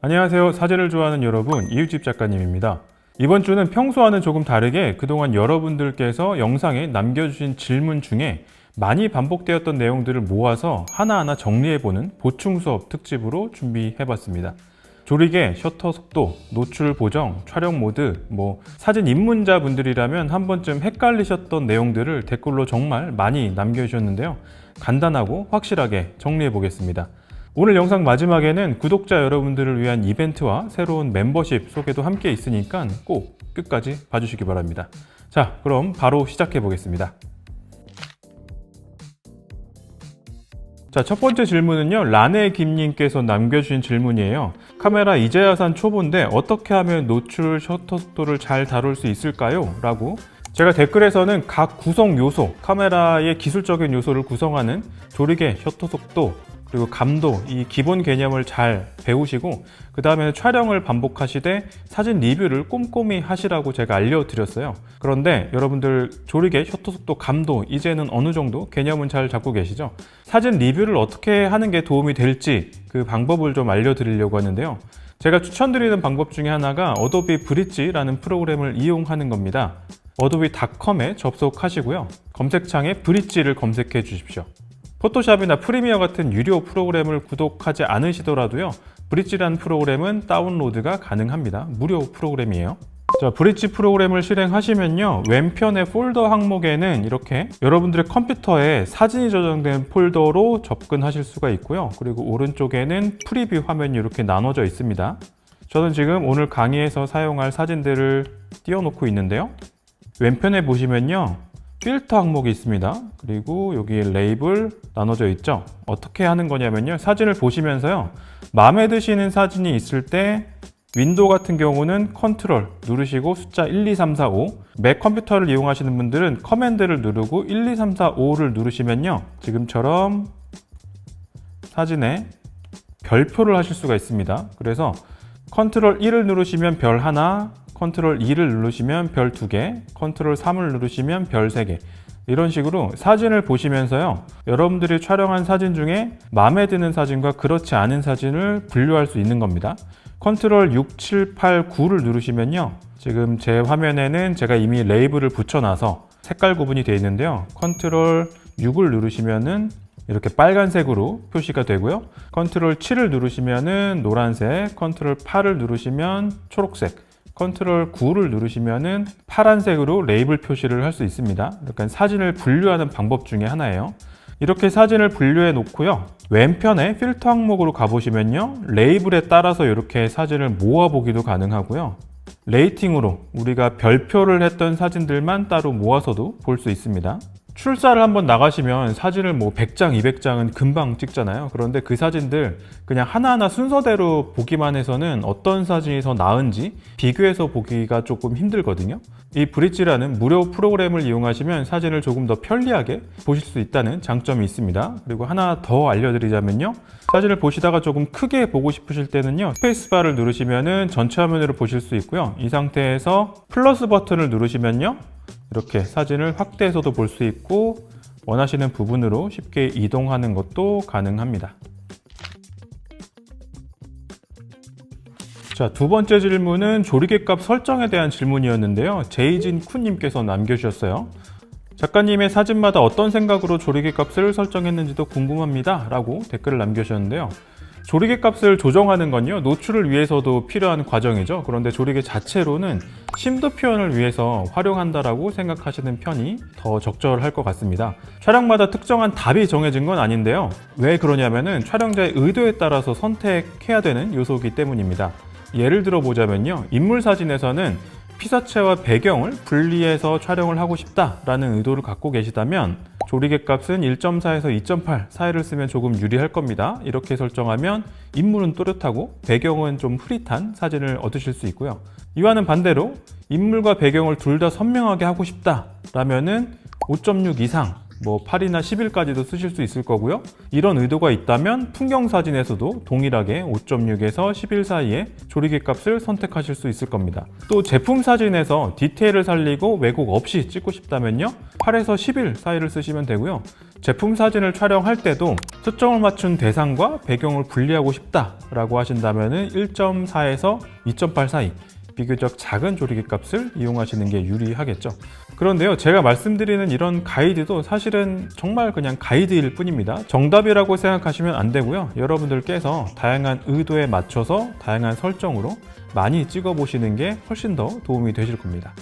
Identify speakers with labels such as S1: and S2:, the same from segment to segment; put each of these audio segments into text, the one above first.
S1: 안녕하세요. 사진을 좋아하는 여러분, 이웃집 작가님입니다. 이번 주는 평소와는 조금 다르게 그동안 여러분들께서 영상에 남겨주신 질문 중에 많이 반복되었던 내용들을 모아서 하나하나 정리해보는 보충 수업 특집으로 준비해봤습니다. 조리개, 셔터 속도, 노출 보정, 촬영 모드, 사진 입문자분들이라면 한 번쯤 헷갈리셨던 내용들을 댓글로 정말 많이 남겨주셨는데요. 간단하고 확실하게 정리해보겠습니다. 오늘 영상 마지막에는 구독자 여러분들을 위한 이벤트와 새로운 멤버십 소개도 함께 있으니까 꼭 끝까지 봐주시기 바랍니다. 자, 그럼 바로 시작해 보겠습니다. 자, 첫 번째 질문은요, 라네 김님께서 남겨주신 질문이에요. 카메라 이제야 산 초보인데 어떻게 하면 노출 셔터 속도를 잘 다룰 수 있을까요? 라고 제가 댓글에서는 각 구성 요소, 카메라의 기술적인 요소를 구성하는 조리개, 셔터 속도, 그리고 감도, 이 기본 개념을 잘 배우시고 그 다음에 촬영을 반복하시되 사진 리뷰를 꼼꼼히 하시라고 제가 알려드렸어요. 그런데 여러분들 조리개, 셔터 속도, 감도 이제는 어느 정도 개념은 잘 잡고 계시죠? 사진 리뷰를 어떻게 하는 게 도움이 될지 그 방법을 좀 알려드리려고 하는데요. 제가 추천드리는 방법 중에 하나가 어도비 브릿지라는 프로그램을 이용하는 겁니다. 어도비닷컴에 접속하시고요. 검색창에 브릿지를 검색해 주십시오. 포토샵이나 프리미어 같은 유료 프로그램을 구독하지 않으시더라도요, 브릿지라는 프로그램은 다운로드가 가능합니다. 무료 프로그램이에요. 자, 브릿지 프로그램을 실행하시면요, 왼편의 폴더 항목에는 이렇게 여러분들의 컴퓨터에 사진이 저장된 폴더로 접근하실 수가 있고요. 그리고 오른쪽에는 프리뷰 화면이 이렇게 나눠져 있습니다. 저는 지금 오늘 강의에서 사용할 사진들을 띄워놓고 있는데요. 왼편에 보시면요, 필터 항목이 있습니다. 그리고 여기 레이블 나눠져 있죠. 어떻게 하는 거냐면요, 사진을 보시면서요, 마음에 드시는 사진이 있을 때 윈도우 같은 경우는 컨트롤 누르시고 숫자 1, 2, 3, 4, 5, 맥 컴퓨터를 이용하시는 분들은 커맨드를 누르고 1, 2, 3, 4, 5를 누르시면요, 지금처럼 사진에 별표를 하실 수가 있습니다. 그래서 컨트롤 1을 누르시면 별 하나, 컨트롤 2를 누르시면 별 2개, 컨트롤 3을 누르시면 별 3개. 이런 식으로 사진을 보시면서요, 여러분들이 촬영한 사진 중에 마음에 드는 사진과 그렇지 않은 사진을 분류할 수 있는 겁니다. 컨트롤 6, 7, 8, 9를 누르시면요, 지금 제 화면에는 제가 이미 레이블을 붙여놔서 색깔 구분이 되어 있는데요. 컨트롤 6을 누르시면은 이렇게 빨간색으로 표시가 되고요. 컨트롤 7을 누르시면은 노란색, 컨트롤 8을 누르시면 초록색, 컨트롤 9를 누르시면은 파란색으로 레이블 표시를 할 수 있습니다. 그러니까 사진을 분류하는 방법 중에 하나예요. 이렇게 사진을 분류해 놓고요, 왼편에 필터 항목으로 가보시면요, 레이블에 따라서 이렇게 사진을 모아보기도 가능하고요, 레이팅으로 우리가 별표를 했던 사진들만 따로 모아서도 볼 수 있습니다. 출사를 한번 나가시면 사진을 100장, 200장은 금방 찍잖아요. 그런데 그 사진들 그냥 하나하나 순서대로 보기만 해서는 어떤 사진이 더 나은지 비교해서 보기가 조금 힘들거든요. 이 브릿지라는 무료 프로그램을 이용하시면 사진을 조금 더 편리하게 보실 수 있다는 장점이 있습니다. 그리고 하나 더 알려드리자면요, 사진을 보시다가 조금 크게 보고 싶으실 때는요, 스페이스바를 누르시면은 전체 화면으로 보실 수 있고요, 이 상태에서 플러스 버튼을 누르시면요, 이렇게 사진을 확대해서도 볼 수 있고 원하시는 부분으로 쉽게 이동하는 것도 가능합니다. 자, 두 번째 질문은 조리개 값 설정에 대한 질문이었는데요. 제이진 쿠님께서 남겨주셨어요. 작가님의 사진마다 어떤 생각으로 조리개 값을 설정했는지도 궁금합니다 라고 댓글을 남겨주셨는데요. 조리개 값을 조정하는 건요, 노출을 위해서도 필요한 과정이죠. 그런데 조리개 자체로는 심도 표현을 위해서 활용한다라고 생각하시는 편이 더 적절할 것 같습니다. 촬영마다 특정한 답이 정해진 건 아닌데요. 왜 그러냐면은 촬영자의 의도에 따라서 선택해야 되는 요소이기 때문입니다. 예를 들어 보자면요, 인물 사진에서는 피사체와 배경을 분리해서 촬영을 하고 싶다라는 의도를 갖고 계시다면 조리개 값은 1.4에서 2.8 사이를 쓰면 조금 유리할 겁니다. 이렇게 설정하면 인물은 또렷하고 배경은 좀 흐릿한 사진을 얻으실 수 있고요. 이와는 반대로 인물과 배경을 둘 다 선명하게 하고 싶다라면은 5.6 이상, 8이나 10일까지도 쓰실 수 있을 거고요. 이런 의도가 있다면 풍경 사진에서도 동일하게 5.6에서 10일 사이에 조리개 값을 선택하실 수 있을 겁니다. 또 제품 사진에서 디테일을 살리고 왜곡 없이 찍고 싶다면요, 8에서 10일 사이를 쓰시면 되고요. 제품 사진을 촬영할 때도 초점을 맞춘 대상과 배경을 분리하고 싶다라고 하신다면 1.4에서 2.8 사이 비교적 작은 조리개 값을 이용하시는 게 유리하겠죠. 그런데요, 제가 말씀드리는 이런 가이드도 사실은 정말 그냥 가이드일 뿐입니다. 정답이라고 생각하시면 안 되고요. 여러분들께서 다양한 의도에 맞춰서 다양한 설정으로 많이 찍어 보시는 게 훨씬 더 도움이 되실 겁니다.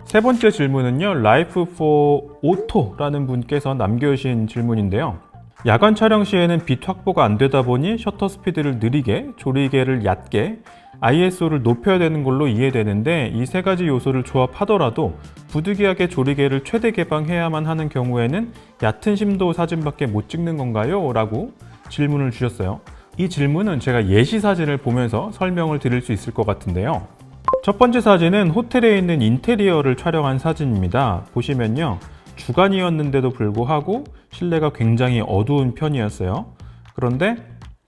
S1: 세 번째 질문은요, Life for Auto라는 분께서 남겨주신 질문인데요. 야간 촬영 시에는 빛 확보가 안 되다 보니 셔터 스피드를 느리게, 조리개를 얕게, ISO를 높여야 되는 걸로 이해되는데 이 세 가지 요소를 조합하더라도 부득이하게 조리개를 최대 개방해야만 하는 경우에는 얕은 심도 사진밖에 못 찍는 건가요? 라고 질문을 주셨어요. 이 질문은 제가 예시 사진을 보면서 설명을 드릴 수 있을 것 같은데요. 첫 번째 사진은 호텔에 있는 인테리어를 촬영한 사진입니다. 보시면요, 주간이었는데도 불구하고 실내가 굉장히 어두운 편이었어요. 그런데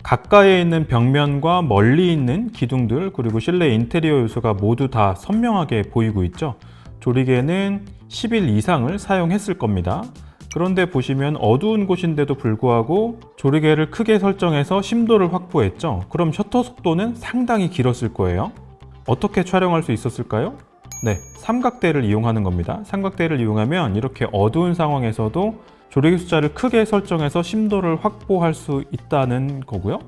S1: 가까이에 있는 벽면과 멀리 있는 기둥들 그리고 실내 인테리어 요소가 모두 다 선명하게 보이고 있죠. 조리개는 10일 이상을 사용했을 겁니다. 그런데 보시면 어두운 곳인데도 불구하고 조리개를 크게 설정해서 심도를 확보했죠. 그럼 셔터 속도는 상당히 길었을 거예요. 어떻게 촬영할 수 있었을까요? 네, 삼각대를 이용하는 겁니다. 삼각대를 이용하면 이렇게 어두운 상황에서도 조리개 숫자를 크게 설정해서 심도를 확보할 수 있다는 거고요.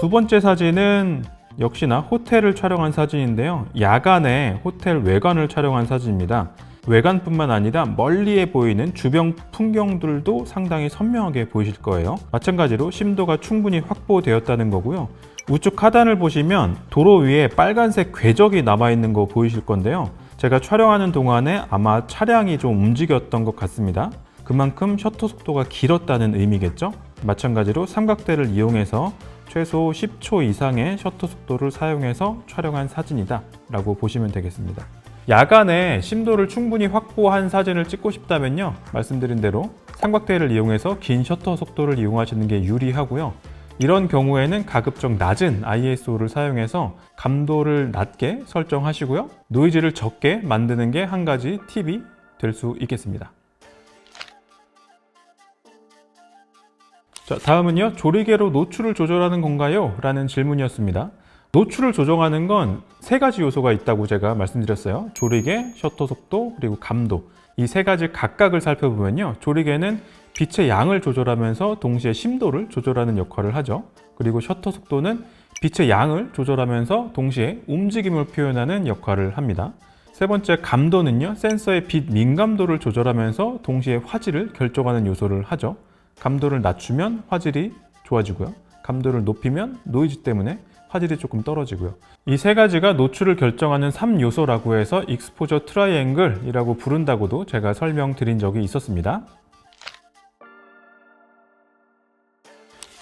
S1: 두 번째 사진은 역시나 호텔을 촬영한 사진인데요. 야간에 호텔 외관을 촬영한 사진입니다. 외관뿐만 아니라 멀리에 보이는 주변 풍경들도 상당히 선명하게 보이실 거예요. 마찬가지로 심도가 충분히 확보되었다는 거고요. 우측 하단을 보시면 도로 위에 빨간색 궤적이 남아있는 거 보이실 건데요. 제가 촬영하는 동안에 아마 차량이 좀 움직였던 것 같습니다. 그만큼 셔터 속도가 길었다는 의미겠죠? 마찬가지로 삼각대를 이용해서 최소 10초 이상의 셔터 속도를 사용해서 촬영한 사진이다 라고 보시면 되겠습니다. 야간에 심도를 충분히 확보한 사진을 찍고 싶다면요, 말씀드린 대로 삼각대를 이용해서 긴 셔터 속도를 이용하시는 게 유리하고요. 이런 경우에는 가급적 낮은 ISO를 사용해서 감도를 낮게 설정하시고요. 노이즈를 적게 만드는 게 한 가지 팁이 될 수 있겠습니다. 자, 다음은요, 조리개로 노출을 조절하는 건가요? 라는 질문이었습니다. 노출을 조정하는 건 세 가지 요소가 있다고 제가 말씀드렸어요. 조리개, 셔터 속도, 그리고 감도. 이 세 가지 각각을 살펴보면요, 조리개는 빛의 양을 조절하면서 동시에 심도를 조절하는 역할을 하죠. 그리고 셔터 속도는 빛의 양을 조절하면서 동시에 움직임을 표현하는 역할을 합니다. 세 번째 감도는요, 센서의 빛 민감도를 조절하면서 동시에 화질을 결정하는 요소를 하죠. 감도를 낮추면 화질이 좋아지고요. 감도를 높이면 노이즈 때문에 화질이 조금 떨어지고요. 이 세 가지가 노출을 결정하는 3요소라고 해서 익스포저 트라이앵글이라고 부른다고도 제가 설명드린 적이 있었습니다.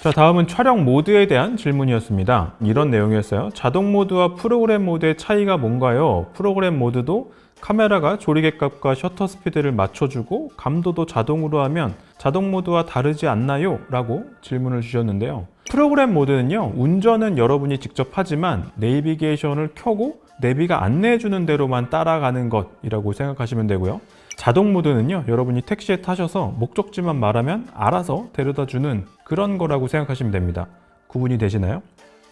S1: 자, 다음은 촬영 모드에 대한 질문이었습니다. 이런 내용이었어요. 자동 모드와 프로그램 모드의 차이가 뭔가요? 프로그램 모드도 카메라가 조리개 값과 셔터 스피드를 맞춰주고 감도도 자동으로 하면 자동 모드와 다르지 않나요? 라고 질문을 주셨는데요. 프로그램 모드는요, 운전은 여러분이 직접 하지만 내비게이션을 켜고 내비가 안내해주는 대로만 따라가는 것이라고 생각하시면 되고요. 자동 모드는요, 여러분이 택시에 타셔서 목적지만 말하면 알아서 데려다주는 그런 거라고 생각하시면 됩니다. 구분이 되시나요?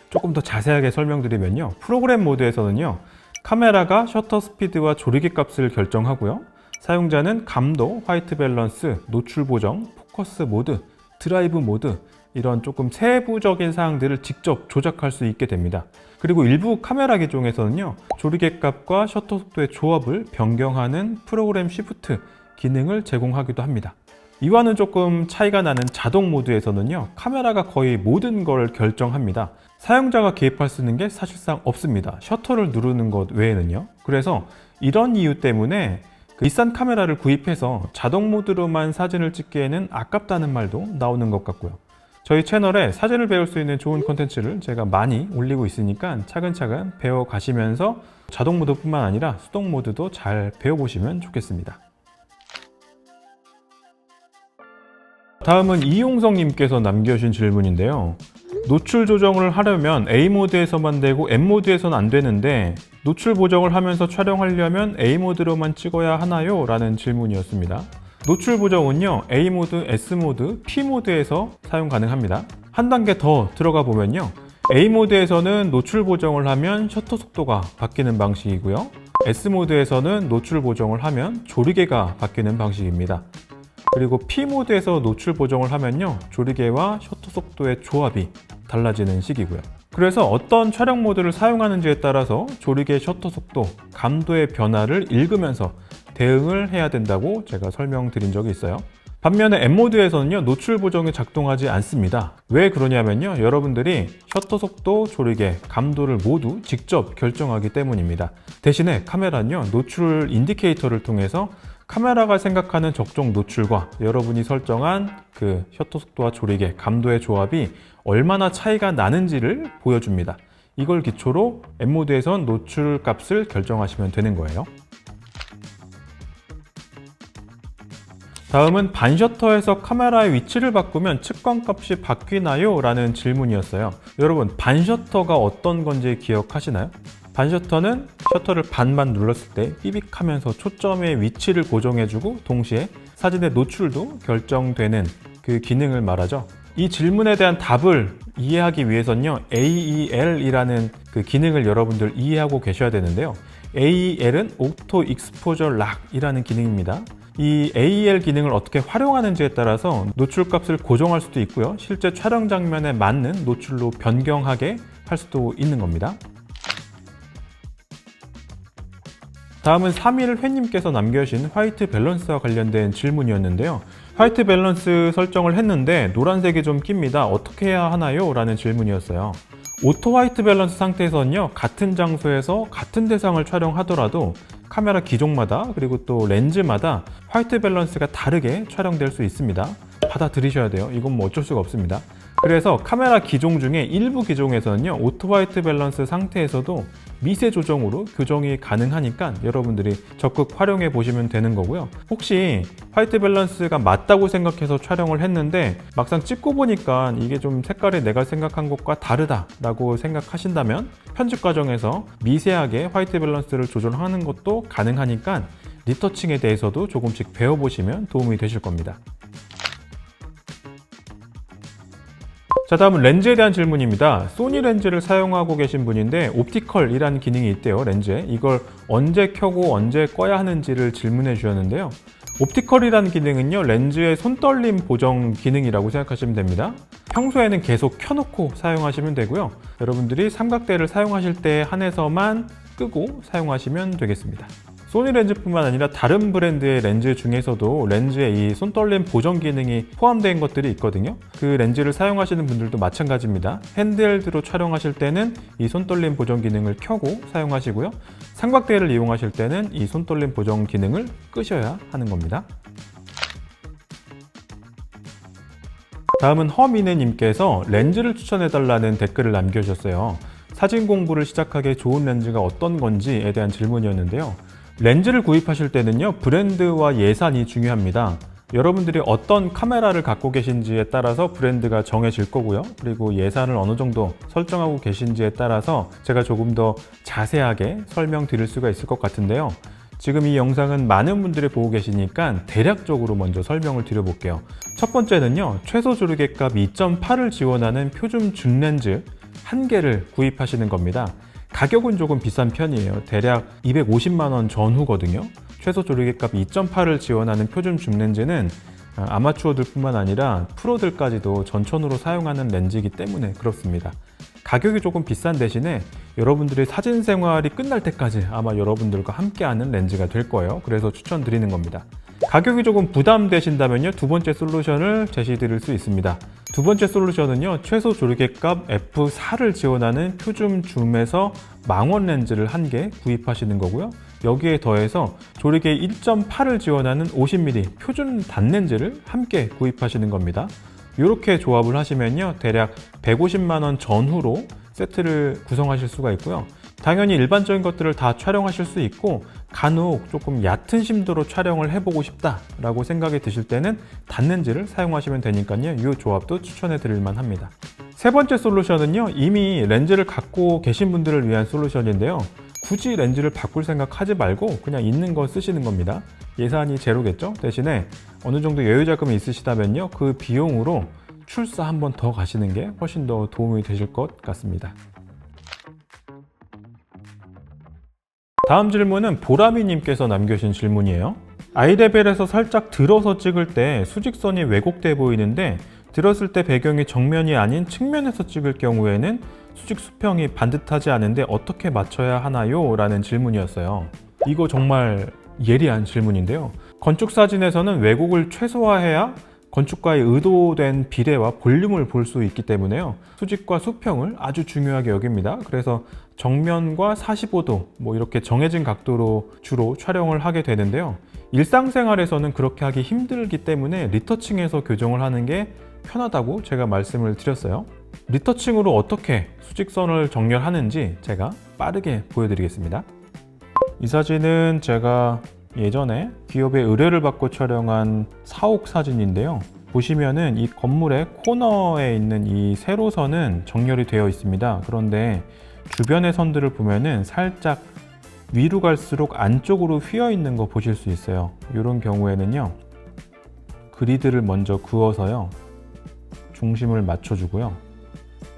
S1: 조금 더 자세하게 설명드리면요, 프로그램 모드에서는요, 카메라가 셔터 스피드와 조리개 값을 결정하고요. 사용자는 감도, 화이트 밸런스, 노출 보정, 포커스 모드, 드라이브 모드 이런 조금 세부적인 사항들을 직접 조작할 수 있게 됩니다. 그리고 일부 카메라 기종에서는요, 조리개 값과 셔터 속도의 조합을 변경하는 프로그램 시프트 기능을 제공하기도 합니다. 이와는 조금 차이가 나는 자동 모드에서는요, 카메라가 거의 모든 걸 결정합니다. 사용자가 개입할 수 있는 게 사실상 없습니다. 셔터를 누르는 것 외에는요. 그래서 이런 이유 때문에 비싼 카메라를 구입해서 자동 모드로만 사진을 찍기에는 아깝다는 말도 나오는 것 같고요. 저희 채널에 사진을 배울 수 있는 좋은 콘텐츠를 제가 많이 올리고 있으니까 차근차근 배워가시면서 자동 모드뿐만 아니라 수동 모드도 잘 배워보시면 좋겠습니다. 다음은 이용성님께서 남겨주신 질문인데요. 노출 조정을 하려면 A 모드에서만 되고 M 모드에서는 안 되는데 노출 보정을 하면서 촬영하려면 A 모드로만 찍어야 하나요? 라는 질문이었습니다. 노출 보정은요, A 모드, S 모드, P 모드에서 사용 가능합니다. 한 단계 더 들어가 보면요, A 모드에서는 노출 보정을 하면 셔터 속도가 바뀌는 방식이고요, S 모드에서는 노출 보정을 하면 조리개가 바뀌는 방식입니다. 그리고 P 모드에서 노출 보정을 하면요, 조리개와 셔터 속도의 조합이 달라지는 식이고요. 그래서 어떤 촬영 모드를 사용하는지에 따라서 조리개 셔터 속도, 감도의 변화를 읽으면서 대응을 해야 된다고 제가 설명드린 적이 있어요. 반면에 M 모드에서는요, 노출 보정이 작동하지 않습니다. 왜 그러냐면요, 여러분들이 셔터 속도, 조리개, 감도를 모두 직접 결정하기 때문입니다. 대신에 카메라는요, 노출 인디케이터를 통해서 카메라가 생각하는 적정 노출과 여러분이 설정한 그 셔터 속도와 조리개, 감도의 조합이 얼마나 차이가 나는지를 보여줍니다. 이걸 기초로 M 모드에선 노출 값을 결정하시면 되는 거예요. 다음은 반셔터에서 카메라의 위치를 바꾸면 측광값이 바뀌나요? 라는 질문이었어요. 여러분, 반셔터가 어떤 건지 기억하시나요? 반셔터는 셔터를 반만 눌렀을 때 삐빅하면서 초점의 위치를 고정해주고 동시에 사진의 노출도 결정되는 그 기능을 말하죠. 이 질문에 대한 답을 이해하기 위해서는요, AEL이라는 그 기능을 여러분들 이해하고 계셔야 되는데요. AEL은 Auto Exposure Lock이라는 기능입니다. 이 AEL 기능을 어떻게 활용하는지에 따라서 노출값을 고정할 수도 있고요, 실제 촬영 장면에 맞는 노출로 변경하게 할 수도 있는 겁니다. 다음은 31회님께서 남겨주신 화이트 밸런스와 관련된 질문이었는데요. 화이트 밸런스 설정을 했는데 노란색이 좀 낍니다. 어떻게 해야 하나요? 라는 질문이었어요. 오토 화이트 밸런스 상태에서는요, 같은 장소에서 같은 대상을 촬영하더라도 카메라 기종마다 그리고 또 렌즈마다 화이트 밸런스가 다르게 촬영될 수 있습니다. 받아들이셔야 돼요. 이건 뭐 어쩔 수가 없습니다. 그래서 카메라 기종 중에 일부 기종에서는요, 오토 화이트 밸런스 상태에서도 미세 조정으로 교정이 가능하니까 여러분들이 적극 활용해 보시면 되는 거고요. 혹시 화이트 밸런스가 맞다고 생각해서 촬영을 했는데 막상 찍고 보니까 이게 좀 색깔이 내가 생각한 것과 다르다라고 생각하신다면 편집 과정에서 미세하게 화이트 밸런스를 조절하는 것도 가능하니까 리터칭에 대해서도 조금씩 배워보시면 도움이 되실 겁니다. 자, 다음은 렌즈에 대한 질문입니다. 소니 렌즈를 사용하고 계신 분인데 옵티컬이라는 기능이 있대요, 렌즈에. 이걸 언제 켜고 언제 꺼야 하는지를 질문해 주셨는데요. 옵티컬이라는 기능은요, 렌즈의 손떨림 보정 기능이라고 생각하시면 됩니다. 평소에는 계속 켜놓고 사용하시면 되고요, 여러분들이 삼각대를 사용하실 때 한해서만 끄고 사용하시면 되겠습니다. 소니 렌즈뿐만 아니라 다른 브랜드의 렌즈 중에서도 렌즈에 이 손떨림 보정 기능이 포함된 것들이 있거든요. 그 렌즈를 사용하시는 분들도 마찬가지입니다. 핸드헬드로 촬영하실 때는 이 손떨림 보정 기능을 켜고 사용하시고요, 삼각대를 이용하실 때는 이 손떨림 보정 기능을 끄셔야 하는 겁니다. 다음은 허미네님께서 렌즈를 추천해달라는 댓글을 남겨주셨어요. 사진 공부를 시작하기에 좋은 렌즈가 어떤 건지에 대한 질문이었는데요. 렌즈를 구입하실 때는요, 브랜드와 예산이 중요합니다. 여러분들이 어떤 카메라를 갖고 계신지에 따라서 브랜드가 정해질 거고요, 그리고 예산을 어느 정도 설정하고 계신지에 따라서 제가 조금 더 자세하게 설명드릴 수가 있을 것 같은데요. 지금 이 영상은 많은 분들이 보고 계시니까 대략적으로 먼저 설명을 드려볼게요. 첫 번째는요, 최소 조리개값 2.8을 지원하는 표준 줌 렌즈 한 개를 구입하시는 겁니다. 가격은 조금 비싼 편이에요. 대략 250만 원 전후거든요. 최소 조리개값 2.8을 지원하는 표준 줌 렌즈는 아마추어들 뿐만 아니라 프로들까지도 전천후로 사용하는 렌즈이기 때문에 그렇습니다. 가격이 조금 비싼 대신에 여러분들의 사진 생활이 끝날 때까지 아마 여러분들과 함께하는 렌즈가 될 거예요. 그래서 추천드리는 겁니다. 가격이 조금 부담되신다면요, 두 번째 솔루션을 제시드릴 수 있습니다. 두 번째 솔루션은요, 최소 조리개값 F4를 지원하는 표준 줌에서 망원 렌즈를 한 개 구입하시는 거고요, 여기에 더해서 조리개 1.8을 지원하는 50mm 표준 단렌즈를 함께 구입하시는 겁니다. 이렇게 조합을 하시면요, 대략 150만 원 전후로 세트를 구성하실 수가 있고요. 당연히 일반적인 것들을 다 촬영하실 수 있고 간혹 조금 얕은 심도로 촬영을 해보고 싶다라고 생각이 드실 때는 닿는지를 사용하시면 되니까요. 이 조합도 추천해 드릴만 합니다. 세 번째 솔루션은요, 이미 렌즈를 갖고 계신 분들을 위한 솔루션인데요. 굳이 렌즈를 바꿀 생각 하지 말고 그냥 있는 거 쓰시는 겁니다. 예산이 제로겠죠? 대신에 어느 정도 여유 자금이 있으시다면요, 그 비용으로 출사 한 번 더 가시는 게 훨씬 더 도움이 되실 것 같습니다. 다음 질문은 보라미님께서 남겨주신 질문이에요. 아이레벨에서 살짝 들어서 찍을 때 수직선이 왜곡돼 보이는데 들었을 때 배경이 정면이 아닌 측면에서 찍을 경우에는 수직 수평이 반듯하지 않은데 어떻게 맞춰야 하나요? 라는 질문이었어요. 이거 정말 예리한 질문인데요. 건축 사진에서는 왜곡을 최소화해야 건축가의 의도된 비례와 볼륨을 볼 수 있기 때문에요. 수직과 수평을 아주 중요하게 여깁니다. 그래서 정면과 45도 이렇게 정해진 각도로 주로 촬영을 하게 되는데요. 일상생활에서는 그렇게 하기 힘들기 때문에 리터칭해서 교정을 하는 게 편하다고 제가 말씀을 드렸어요. 리터칭으로 어떻게 수직선을 정렬하는지 제가 빠르게 보여드리겠습니다. 이 사진은 제가 예전에 기업의 의뢰를 받고 촬영한 사옥 사진인데요. 보시면은 이 건물의 코너에 있는 이 세로선은 정렬이 되어 있습니다. 그런데 주변의 선들을 보면은 살짝 위로 갈수록 안쪽으로 휘어 있는 거 보실 수 있어요. 이런 경우에는요, 그리드를 먼저 그어서요, 중심을 맞춰주고요.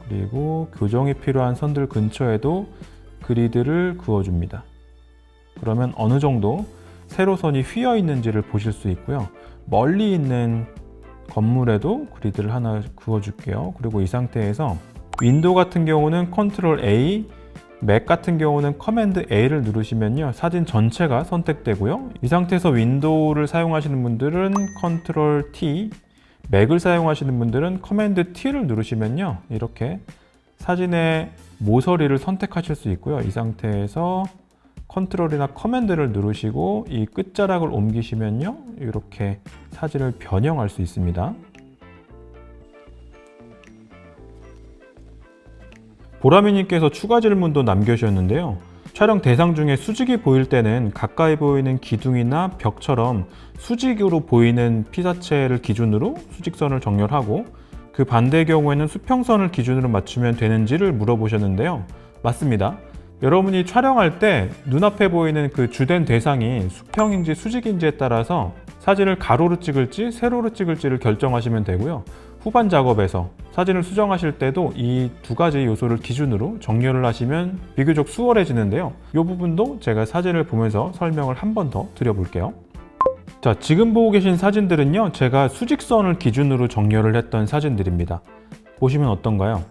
S1: 그리고 교정이 필요한 선들 근처에도 그리드를 그어줍니다. 그러면 어느 정도 세로선이 휘어 있는지를 보실 수 있고요. 멀리 있는 건물에도 그리드를 하나 그어줄게요. 그리고 이 상태에서 윈도우 같은 경우는 컨트롤 A, 맥 같은 경우는 커맨드 A를 누르시면요, 사진 전체가 선택되고요. 이 상태에서 윈도우를 사용하시는 분들은 컨트롤 T, 맥을 사용하시는 분들은 커맨드 T를 누르시면요, 이렇게 사진의 모서리를 선택하실 수 있고요. 이 상태에서 컨트롤이나 커맨드를 누르시고 이 끝자락을 옮기시면요, 이렇게 사진을 변형할 수 있습니다. 보라미님께서 추가 질문도 남겨주셨는데요. 촬영 대상 중에 수직이 보일 때는 가까이 보이는 기둥이나 벽처럼 수직으로 보이는 피사체를 기준으로 수직선을 정렬하고 그 반대의 경우에는 수평선을 기준으로 맞추면 되는지를 물어보셨는데요. 맞습니다. 여러분이 촬영할 때 눈앞에 보이는 그 주된 대상이 수평인지 수직인지에 따라서 사진을 가로로 찍을지 세로로 찍을지를 결정하시면 되고요. 후반 작업에서 사진을 수정하실 때도 이 두 가지 요소를 기준으로 정렬을 하시면 비교적 수월해지는데요. 이 부분도 제가 사진을 보면서 설명을 한 번 더 드려볼게요. 자, 지금 보고 계신 사진들은요, 제가 수직선을 기준으로 정렬을 했던 사진들입니다. 보시면 어떤가요?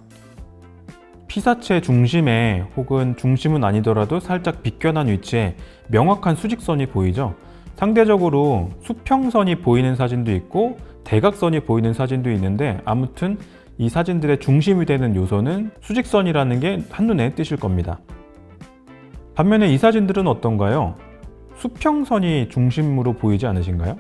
S1: 피사체 중심에, 혹은 중심은 아니더라도 살짝 비껴난 위치에 명확한 수직선이 보이죠. 상대적으로 수평선이 보이는 사진도 있고 대각선이 보이는 사진도 있는데, 아무튼 이 사진들의 중심이 되는 요소는 수직선이라는 게 한눈에 띄실 겁니다. 반면에 이 사진들은 어떤가요? 수평선이 중심으로 보이지 않으신가요?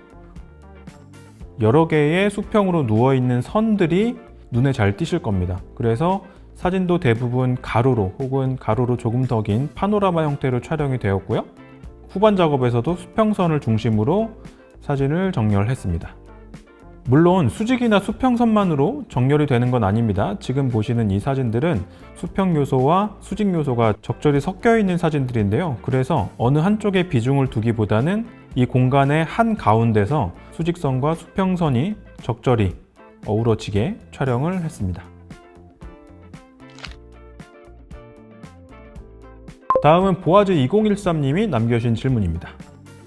S1: 여러 개의 수평으로 누워있는 선들이 눈에 잘 띄실 겁니다. 그래서 사진도 대부분 가로로 혹은 가로로 조금 더 긴 파노라마 형태로 촬영이 되었고요. 후반 작업에서도 수평선을 중심으로 사진을 정렬했습니다. 물론 수직이나 수평선만으로 정렬이 되는 건 아닙니다. 지금 보시는 이 사진들은 수평 요소와 수직 요소가 적절히 섞여 있는 사진들인데요. 그래서 어느 한쪽에 비중을 두기보다는 이 공간의 한 가운데서 수직선과 수평선이 적절히 어우러지게 촬영을 했습니다. 다음은 보아즈 2013님이 남겨주신 질문입니다.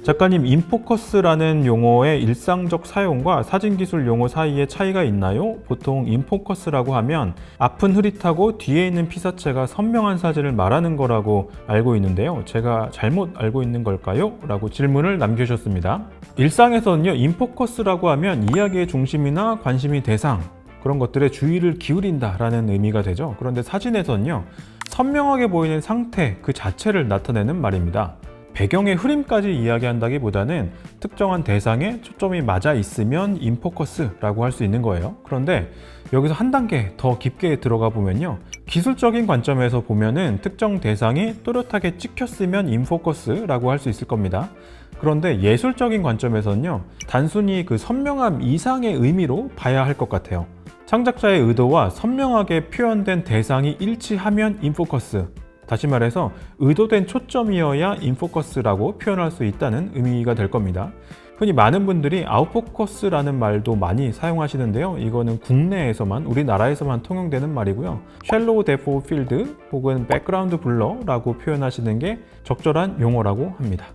S1: 작가님, 인포커스라는 용어의 일상적 사용과 사진기술 용어 사이에 차이가 있나요? 보통 인포커스라고 하면 앞은 흐릿하고 뒤에 있는 피사체가 선명한 사진을 말하는 거라고 알고 있는데요. 제가 잘못 알고 있는 걸까요? 라고 질문을 남겨주셨습니다. 일상에서는요, 인포커스라고 하면 이야기의 중심이나 관심이 대상, 그런 것들에 주의를 기울인다 라는 의미가 되죠. 그런데 사진에서는요, 선명하게 보이는 상태 그 자체를 나타내는 말입니다. 배경의 흐림까지 이야기한다기보다는 특정한 대상에 초점이 맞아 있으면 인포커스라고 할 수 있는 거예요. 그런데 여기서 한 단계 더 깊게 들어가 보면요, 기술적인 관점에서 보면은 특정 대상이 또렷하게 찍혔으면 인포커스라고 할 수 있을 겁니다. 그런데 예술적인 관점에서는요, 단순히 그 선명함 이상의 의미로 봐야 할 것 같아요. 창작자의 의도와 선명하게 표현된 대상이 일치하면 인포커스, 다시 말해서 의도된 초점이어야 인포커스라고 표현할 수 있다는 의미가 될 겁니다. 흔히 많은 분들이 아웃포커스라는 말도 많이 사용하시는데요, 이거는 국내에서만, 우리나라에서만 통용되는 말이고요. 샬로우 데프 필드 혹은 백그라운드 블러라고 표현하시는 게 적절한 용어라고 합니다.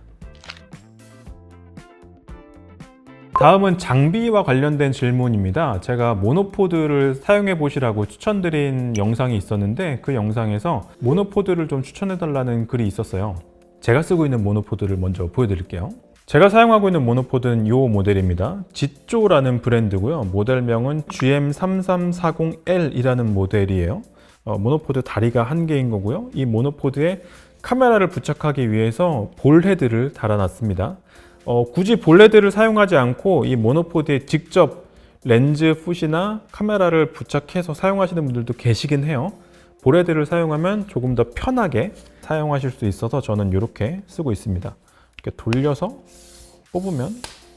S1: 다음은 장비와 관련된 질문입니다. 제가 모노포드를 사용해 보시라고 추천드린 영상이 있었는데, 그 영상에서 모노포드를 좀 추천해 달라는 글이 있었어요. 제가 쓰고 있는 모노포드를 먼저 보여드릴게요. 제가 사용하고 있는 모노포드는 이 모델입니다. 지쪼라는 브랜드고요. 모델명은 GM3340L이라는 모델이에요. 모노포드 다리가 한 개인 거고요. 이 모노포드에 카메라를 부착하기 위해서 볼 헤드를 달아놨습니다. 굳이 볼헤드를 사용하지 않고 이 모노포드에 직접 렌즈 풋이나 카메라를 부착해서 사용하시는 분들도 계시긴 해요. 볼헤드를 사용하면 조금 더 편하게 사용하실 수 있어서 저는 이렇게 쓰고 있습니다. 이렇게 돌려서 뽑으면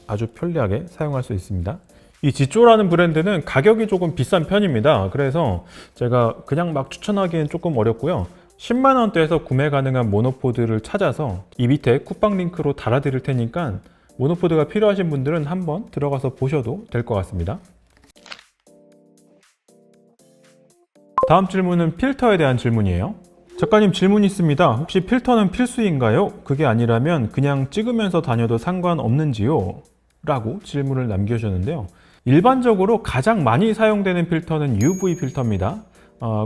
S1: 아주 편리하게 사용할 수 있습니다. 이 지쪼라는 브랜드는 가격이 조금 비싼 편입니다. 그래서 제가 그냥 막 추천하기엔 조금 어렵고요. 10만 원대에서 구매 가능한 모노포드를 찾아서 이 밑에 쿠팡 링크로 달아드릴 테니까 모노포드가 필요하신 분들은 한번 들어가서 보셔도 될 것 같습니다. 다음 질문은 필터에 대한 질문이에요. 작가님, 질문이 있습니다. 혹시 필터는 필수인가요? 그게 아니라면 그냥 찍으면서 다녀도 상관없는지요? 라고 질문을 남겨주셨는데요. 일반적으로 가장 많이 사용되는 필터는 UV 필터입니다.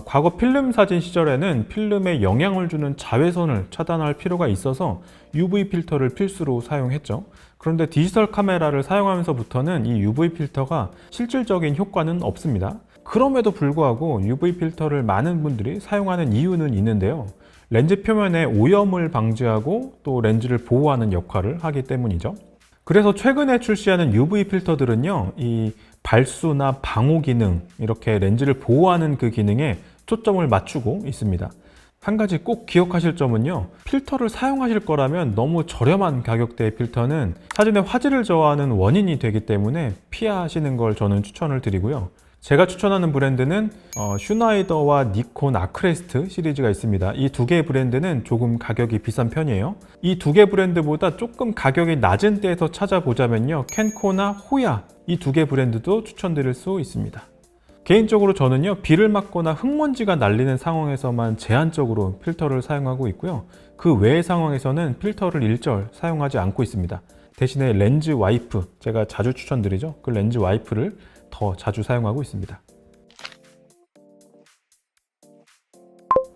S1: 과거 필름 사진 시절에는 필름에 영향을 주는 자외선을 차단할 필요가 있어서 UV 필터를 필수로 사용했죠. 그런데 디지털 카메라를 사용하면서부터는 이 UV 필터가 실질적인 효과는 없습니다. 그럼에도 불구하고 UV 필터를 많은 분들이 사용하는 이유는 있는데요. 렌즈 표면에 오염을 방지하고 또 렌즈를 보호하는 역할을 하기 때문이죠. 그래서 최근에 출시하는 UV 필터들은요, 이 발수나 방호 기능, 이렇게 렌즈를 보호하는 그 기능에 초점을 맞추고 있습니다. 한 가지 꼭 기억하실 점은요, 필터를 사용하실 거라면 너무 저렴한 가격대의 필터는 사진의 화질을 저하하는 원인이 되기 때문에 피하시는 걸 저는 추천을 드리고요. 제가 추천하는 브랜드는 슈나이더와 니콘 아크레스트 시리즈가 있습니다. 이 두 개의 브랜드는 조금 가격이 비싼 편이에요. 이 두 개 브랜드보다 조금 가격이 낮은 데에서 찾아보자면요, 켄코나 호야, 이 두 개 브랜드도 추천드릴 수 있습니다. 개인적으로 저는요, 비를 맞거나 흙먼지가 날리는 상황에서만 제한적으로 필터를 사용하고 있고요. 그 외의 상황에서는 필터를 일절 사용하지 않고 있습니다. 대신에 렌즈 와이프, 제가 자주 추천드리죠. 그 렌즈 와이프를 더 자주 사용하고 있습니다.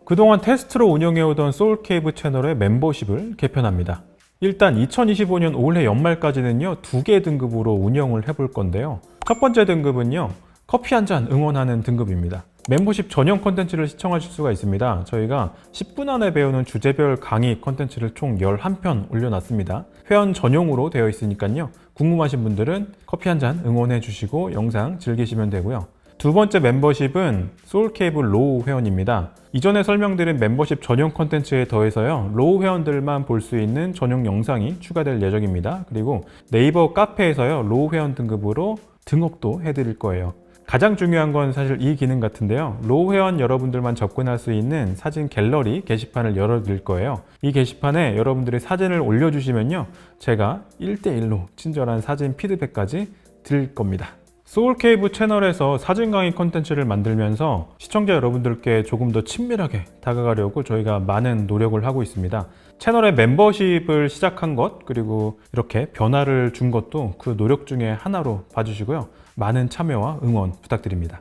S1: 그동안 테스트로 운영해오던 소울케이브 채널의 멤버십을 개편합니다. 일단 2025년 올해 연말까지는요, 2개 등급으로 운영을 해볼 건데요. 첫 번째 등급은요, 커피 한 잔 응원하는 등급입니다. 멤버십 전용 콘텐츠를 시청하실 수가 있습니다. 저희가 10분 안에 배우는 주제별 강의 콘텐츠를 총 11편 올려놨습니다. 회원 전용으로 되어 있으니까요, 궁금하신 분들은 커피 한 잔 응원해 주시고 영상 즐기시면 되고요. 두 번째 멤버십은 소울케이브 로우 회원입니다. 이전에 설명드린 멤버십 전용 콘텐츠에 더해서요, 로우 회원들만 볼 수 있는 전용 영상이 추가될 예정입니다. 그리고 네이버 카페에서요, 로우 회원 등급으로 등록도 해드릴 거예요. 가장 중요한 건 사실 이 기능 같은데요. 로우 회원 여러분들만 접근할 수 있는 사진 갤러리 게시판을 열어드릴 거예요. 이 게시판에 여러분들이 사진을 올려주시면요, 제가 1대1로 친절한 사진 피드백까지 드릴 겁니다. 소울케이브 채널에서 사진 강의 콘텐츠를 만들면서 시청자 여러분들께 조금 더 친밀하게 다가가려고 저희가 많은 노력을 하고 있습니다. 채널의 멤버십을 시작한 것, 그리고 이렇게 변화를 준 것도 그 노력 중에 하나로 봐주시고요. 많은 참여와 응원 부탁드립니다.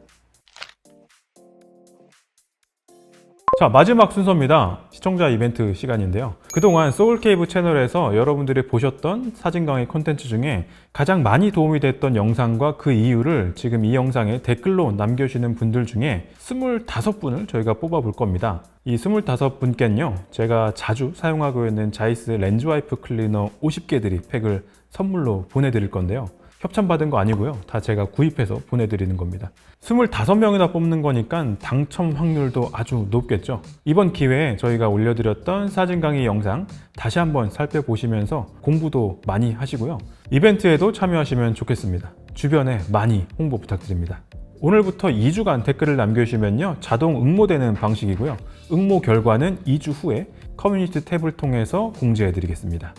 S1: 자, 마지막 순서입니다. 시청자 이벤트 시간인데요. 그동안 소울케이브 채널에서 여러분들이 보셨던 사진 강의 콘텐츠 중에 가장 많이 도움이 됐던 영상과 그 이유를 지금 이 영상에 댓글로 남겨주시는 분들 중에 25분을 저희가 뽑아볼 겁니다. 이 25분께는요, 제가 자주 사용하고 있는 자이스 렌즈 와이프 클리너 50개들이 팩을 선물로 보내드릴 건데요. 협찬받은 거 아니고요. 다 제가 구입해서 보내드리는 겁니다. 25명이나 뽑는 거니까 당첨 확률도 아주 높겠죠. 이번 기회에 저희가 올려드렸던 사진 강의 영상 다시 한번 살펴보시면서 공부도 많이 하시고요. 이벤트에도 참여하시면 좋겠습니다. 주변에 많이 홍보 부탁드립니다. 오늘부터 2주간 댓글을 남겨주시면요, 자동 응모되는 방식이고요. 응모 결과는 2주 후에 커뮤니티 탭을 통해서 공지해드리겠습니다.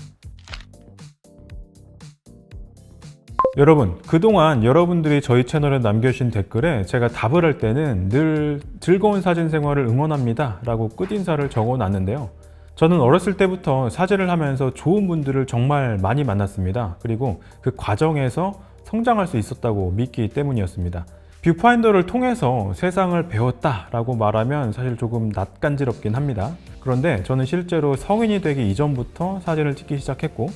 S1: 여러분, 그동안 여러분들이 저희 채널에 남겨주신 댓글에 제가 답을 할 때는 늘 즐거운 사진 생활을 응원합니다 라고 끝인사를 적어놨는데요. 저는 어렸을 때부터 사진을 하면서 좋은 분들을 정말 많이 만났습니다. 그리고 그 과정에서 성장할 수 있었다고 믿기 때문이었습니다. 뷰파인더를 통해서 세상을 배웠다라고 말하면 사실 조금 낯간지럽긴 합니다. 그런데 저는 실제로 성인이 되기 이전부터 사진을 찍기 시작했고,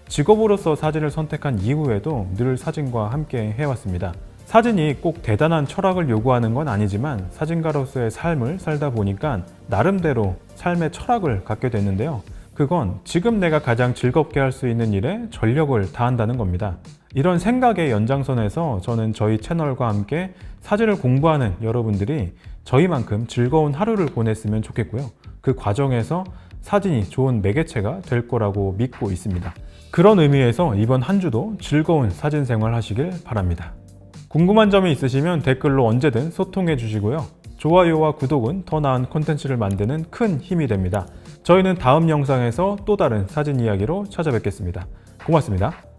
S1: 직업으로서 사진을 선택한 이후에도 늘 사진과 함께 해왔습니다. 사진이 꼭 대단한 철학을 요구하는 건 아니지만 사진가로서의 삶을 살다 보니까 나름대로 삶의 철학을 갖게 됐는데요. 그건 지금 내가 가장 즐겁게 할 수 있는 일에 전력을 다한다는 겁니다. 이런 생각의 연장선에서 저는 저희 채널과 함께 사진을 공부하는 여러분들이 저희만큼 즐거운 하루를 보냈으면 좋겠고요. 그 과정에서 사진이 좋은 매개체가 될 거라고 믿고 있습니다. 그런 의미에서 이번 한 주도 즐거운 사진 생활 하시길 바랍니다. 궁금한 점이 있으시면 댓글로 언제든 소통해 주시고요. 좋아요와 구독은 더 나은 콘텐츠를 만드는 큰 힘이 됩니다. 저희는 다음 영상에서 또 다른 사진 이야기로 찾아뵙겠습니다. 고맙습니다.